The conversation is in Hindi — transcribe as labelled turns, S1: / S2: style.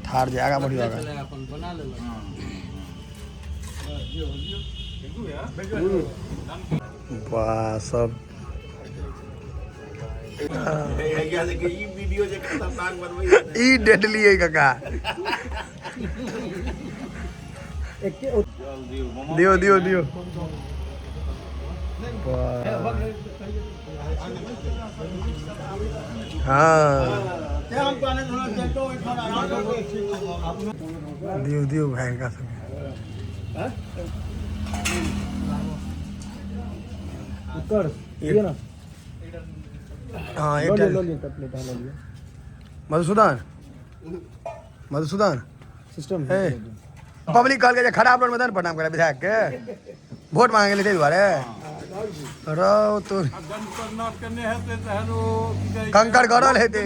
S1: थार जाएगा बढ़िया होगा वाह सब ई डेडली है काका दियो दियो दियो हाँ दियो दियो भाई का सब
S2: ये ना
S1: हाँ एक मधुसूदन
S2: सिस्टम
S1: पब्लिक कॉल के खराब रोड में प्रणाम करे विधायक के वोट मांगे लिए दुआरे रहो तो कंकड़ गड़ल हेते